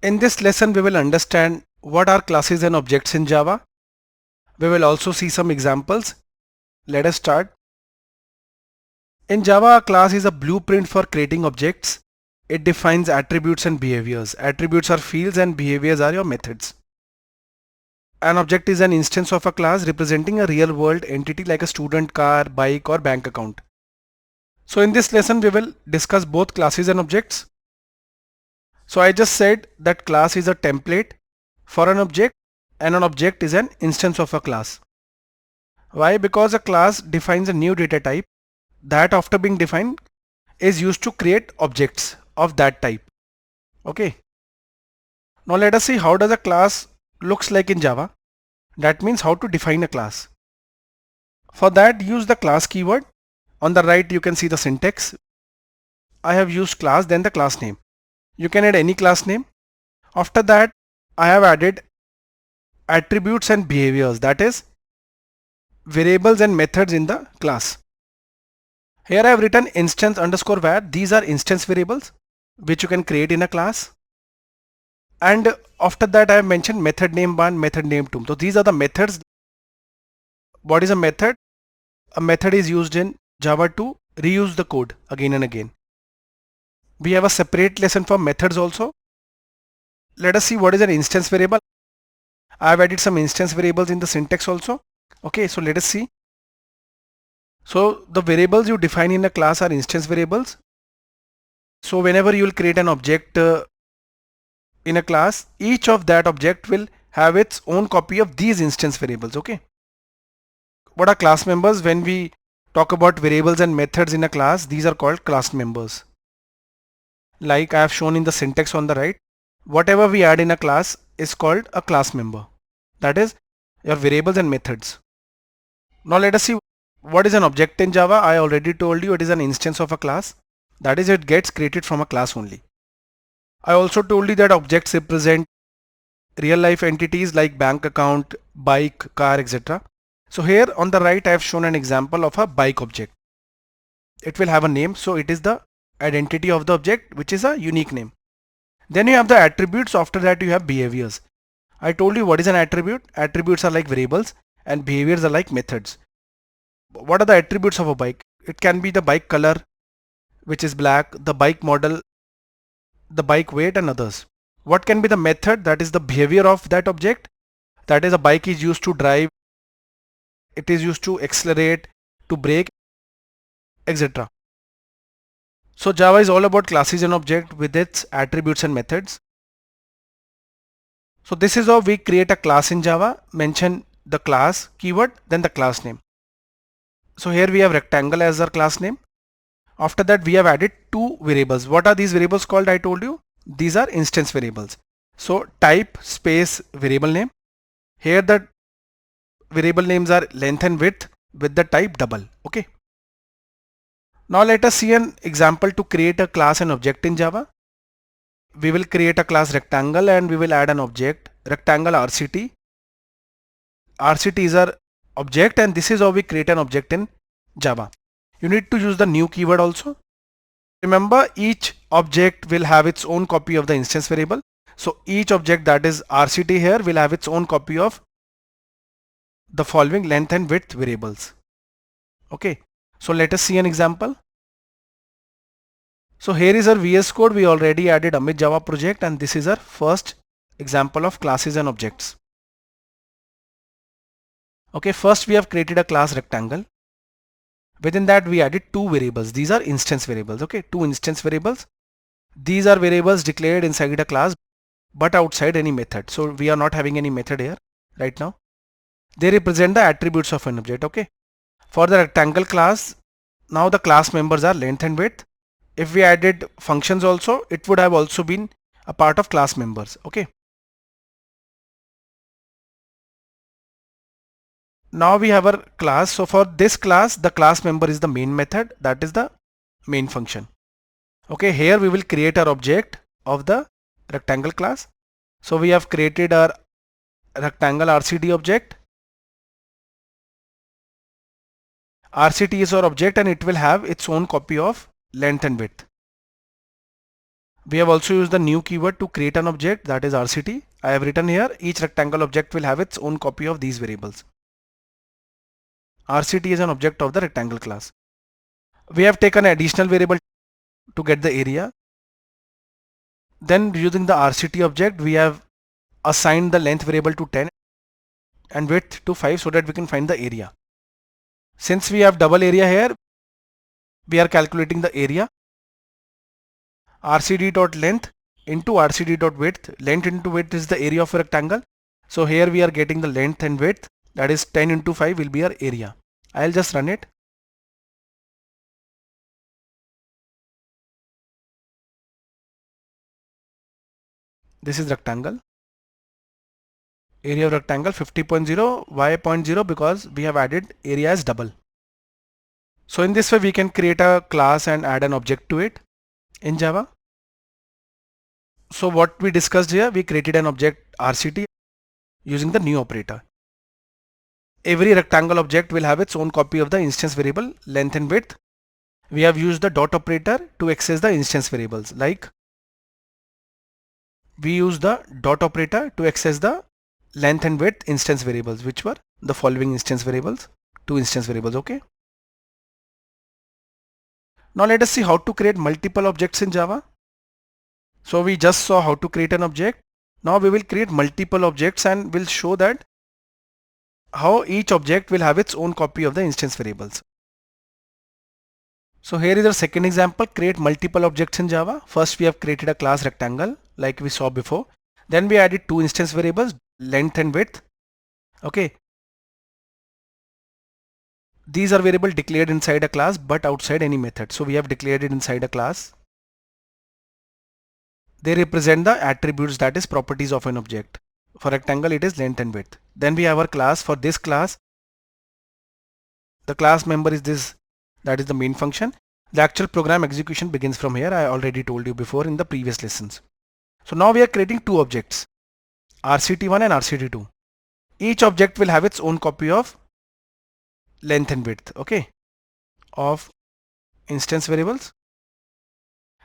In this lesson, we will understand what are classes and objects in Java. We will also see some examples. Let us start. In Java, a class is a blueprint for creating objects. It defines attributes and behaviors. Attributes are fields and behaviors are your methods. An object is an instance of a class representing a real world entity like a student, car, bike or bank account. So in this lesson, we will discuss both classes and objects. So I just said that class is a template for an object and an object is an instance of a class. Why? Because a class defines a new data type that after being defined is used to create objects of that type. Okay. Now let us see how does a class looks like in Java. That means how to define a class. For that, use the class keyword. On the right you can see the syntax. I have used class then the class name. You can add any class name. After that I have added attributes and behaviors, that is variables and methods in the class. Here I have written instance underscore var. These are instance variables which you can create in a class. And after that I have mentioned method name 1, method name 2. So these are the methods. What is a method? A method is used in Java to reuse the code again and again. We have a separate lesson for methods also. Let us see what is an instance variable. I have added some instance variables in the syntax also. Okay, so let us see. So the variables you define in a class are instance variables. So whenever you will create an object in a class, each of that object will have its own copy of these instance variables. Okay. What are class members? When we talk about variables and methods in a class, these are called class members. Like I have shown in the syntax on the right, whatever we add in a class is called a class member. That is your variables and methods. Now let us see what is an object in Java. I already told you it is an instance of a class. That is, it gets created from a class only. I also told you that objects represent real life entities like bank account, bike, car, etc. So here on the right I have shown an example of a bike object. It will have a name, so it is the identity of the object which is a unique name. Then you have the attributes. After that you have behaviors. I told you what is an attribute. Attributes are like variables and behaviors are like methods. What are the attributes of a bike? It can be the bike color, which is black, the bike model, the bike weight and others. What can be the method? That is the behavior of that object. That is, a bike is used to drive, it is used to accelerate, to brake, etc. So Java is all about classes and object with its attributes and methods. So this is how we create a class in Java. Mention the class keyword, then the class name. So here we have rectangle as our class name. After that we have added two variables. What are these variables called? I told you these are instance variables. So type space variable name. Here the variable names are length and width with the type double. Okay. Now let us see an example to create a class and object in Java. We will create a class rectangle and we will add an object rectangle RCT. RCT is our object and this is how we create an object in Java. You need to use the new keyword also. Remember, each object will have its own copy of the instance variable. So each object, that is RCT here, will have its own copy of the following length and width variables. Okay, so let us see an example. So here is our VS Code. We already added Amit Java project and this is our first example of classes and objects. Okay, first we have created a class rectangle. Within that we added two variables. These are instance variables. Okay, two instance variables. These are variables declared inside a class but outside any method. So we are not having any method here right now. They represent the attributes of an object. Okay, for the rectangle class, now the class members are length and width. If we added functions also, it would have also been a part of class members. Okay. Now we have our class. So for this class, the class member is the main method, that is the main function. Okay, here we will create our object of the rectangle class. So we have created our rectangle RCT object. RCT is our object and it will have its own copy of length and width. We have also used the new keyword to create an object, that is RCT. I have written here each rectangle object will have its own copy of these variables. RCT is an object of the rectangle class. We have taken an additional variable to get the area. Then using the RCT object, we have assigned the length variable to 10 and width to 5 so that we can find the area. Since we have double area here, we are calculating the area. RCD.length into RCD.width. Length into width is the area of a rectangle. So here we are getting the length and width, that is 10 into 5 will be our area. I'll just run it. This is rectangle. Area of rectangle 50.0, why 0.0? Because we have added area as double. So in this way we can create a class and add an object to it in Java. So what we discussed here, we created an object RCT using the new operator. Every rectangle object will have its own copy of the instance variable length and width. We have used the dot operator to access the instance variables. Like we use the dot operator to access the length and width instance variables, which were the following instance variables, two instance variables. Okay. Now let us see how to create multiple objects in Java. So we just saw how to create an object. Now we will create multiple objects and we'll show that how each object will have its own copy of the instance variables. So here is our second example, create multiple objects in Java. First we have created a class rectangle like we saw before. Then we added two instance variables, length and width. Okay. These are variable declared inside a class but outside any method. So we have declared it inside a class. They represent the attributes, that is properties of an object. For rectangle it is length and width. Then we have our class. For this class, the class member is this, that is the main function. The actual program execution begins from here. I already told you before in the previous lessons. So now we are creating two objects, RCT1 and RCT2. Each object will have its own copy of length and width, okay, of instance variables.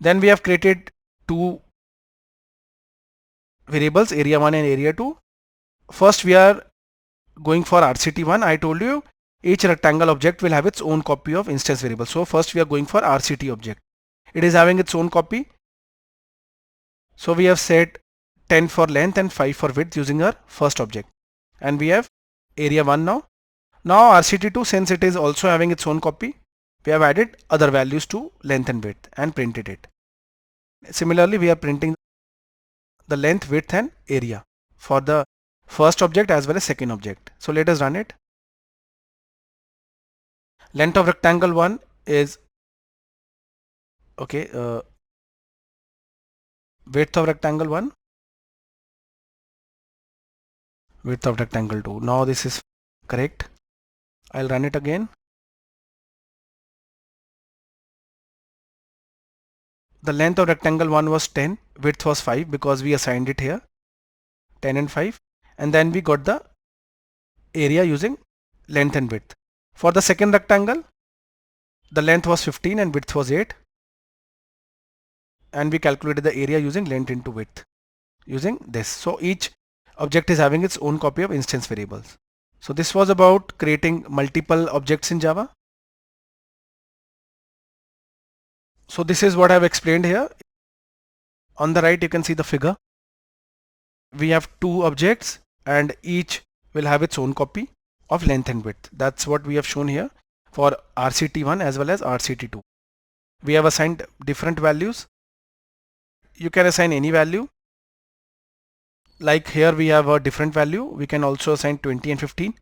Then we have created two variables, area1 and area2. First we are going for RCT1. I told you each rectangle object will have its own copy of instance variable. So first we are going for RCT object. It is having its own copy. So we have set 10 for length and 5 for width using our first object. And we have area1 now. Now RCT2, since it is also having its own copy, we have added other values to length and width and printed it. Similarly, we are printing the length, width and area for the first object as well as second object. So let us run it. Length of rectangle 1 is okay. Width of rectangle 1, width of rectangle 2. Now this is correct. I'll run it again. The length of rectangle 1 was 10, width was 5 because we assigned it here, 10 and 5, and then we got the area using length and width. For the second rectangle, the length was 15 and width was 8, and we calculated the area using length into width using this. So each object is having its own copy of instance variables. So this was about creating multiple objects in Java. So this is what I have explained here. On the right you can see the figure. We have two objects and each will have its own copy of length and width. That's what we have shown here for RCT1 as well as RCT2. We have assigned different values. You can assign any value. Like here we have a different value. We can also assign 20 and 15.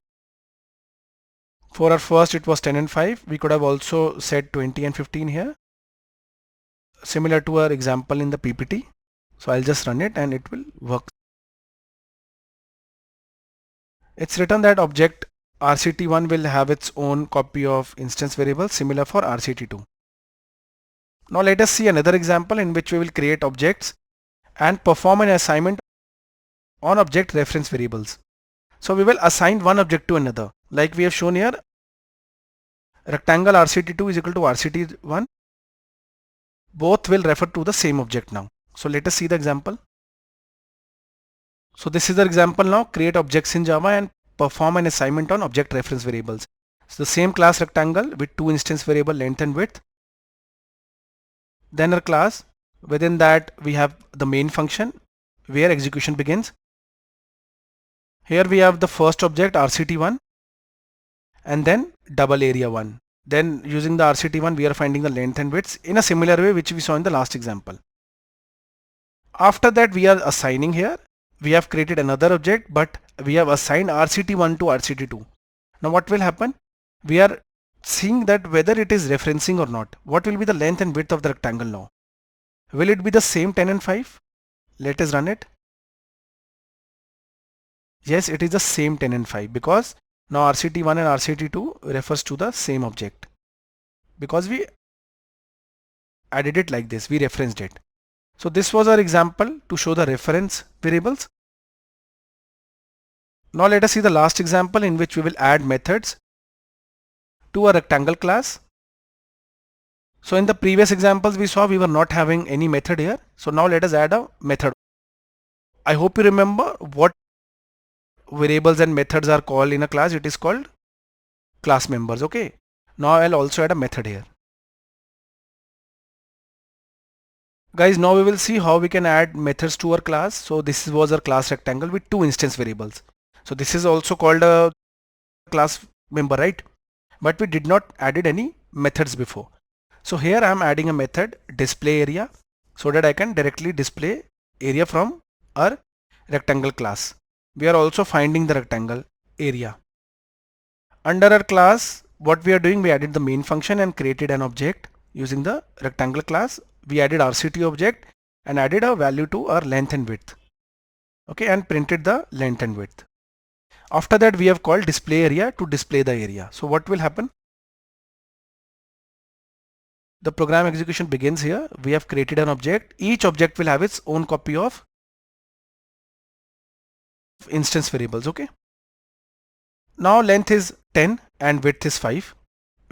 For our first it was 10 and 5. We could have also said 20 and 15 here, similar to our example in the PPT. So I'll just run it and it will work. It's written that object RCT1 will have its own copy of instance variables, similar for RCT2. Now let us see another example in which we will create objects and perform an assignment on object reference variables. So we will assign one object to another. Like we have shown here, rectangle RCT2 is equal to RCT1. Both will refer to the same object now. So let us see the example. So this is the example now. Create objects in Java and perform an assignment on object reference variables. So the same class rectangle with two instance variable length and width. Then our class, within that we have the main function where execution begins. Here we have the first object RCT1 and then double area 1. Then using the RCT1 we are finding the length and width in a similar way which we saw in the last example. After that we are assigning here. We have created another object but we have assigned RCT1 to RCT2. Now what will happen? We are seeing that whether it is referencing or not. What will be the length and width of the rectangle now? Will it be the same 10 and 5? Let us run it. Yes, it is the same 10 and 5 because now RCT1 and RCT2 refers to the same object because we added it like this, we referenced it. So this was our example to show the reference variables. Now let us see the last example in which we will add methods to a rectangle class. So in the previous examples we saw we were not having any method here. So now let us add a method. I hope you remember what variables and methods are called in a class. It is called class members. Okay. Now I'll also add a method here. Guys, now we will see how we can add methods to our class. So this was our class rectangle with two instance variables. So this is also called a class member, right? But we did not added any methods before. So here I am adding a method display area so that I can directly display area from our rectangle class. We are also finding the rectangle area. Under our class, what we are doing, we added the main function and created an object using the rectangle class. We added RCT object and added a value to our length and width. Okay, and printed the length and width. After that, we have called display area to display the area. So what will happen? The program execution begins here. We have created an object. Each object will have its own copy of instance variables. Okay. Now length is 10 and width is 5.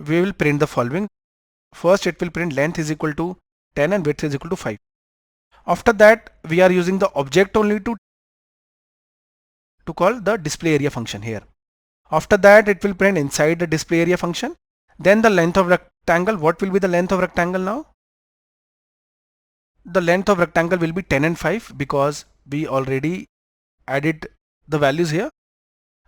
We will print the following. First it will print length is equal to 10 and width is equal to 5. After that we are using the object only to call the display area function here. After that it will print inside the display area function. Then the length of rectangle. What will be the length of rectangle now? The length of rectangle will be 10 and 5 because we already added the values here.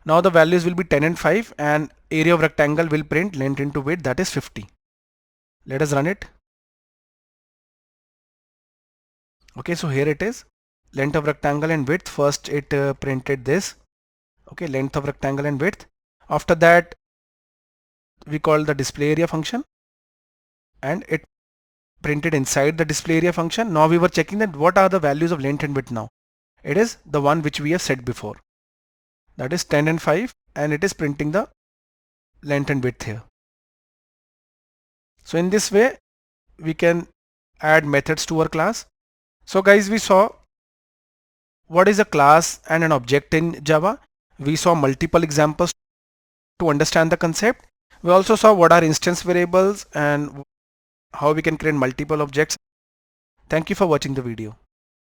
Now the values will be 10 and 5 and area of rectangle will print length into width, that is 50. Let us run it. Okay, so here it is. Length of rectangle and width. First it printed this. Okay, length of rectangle and width. After that we call the display area function and it printed inside the display area function. Now we were checking that what are the values of length and width now. It is the one which we have set before. That is 10 and 5 and it is printing the length and width here. So in this way we can add methods to our class. So guys, we saw what is a class and an object in Java. We saw multiple examples to understand the concept. We also saw what are instance variables and how we can create multiple objects. Thank you for watching the video.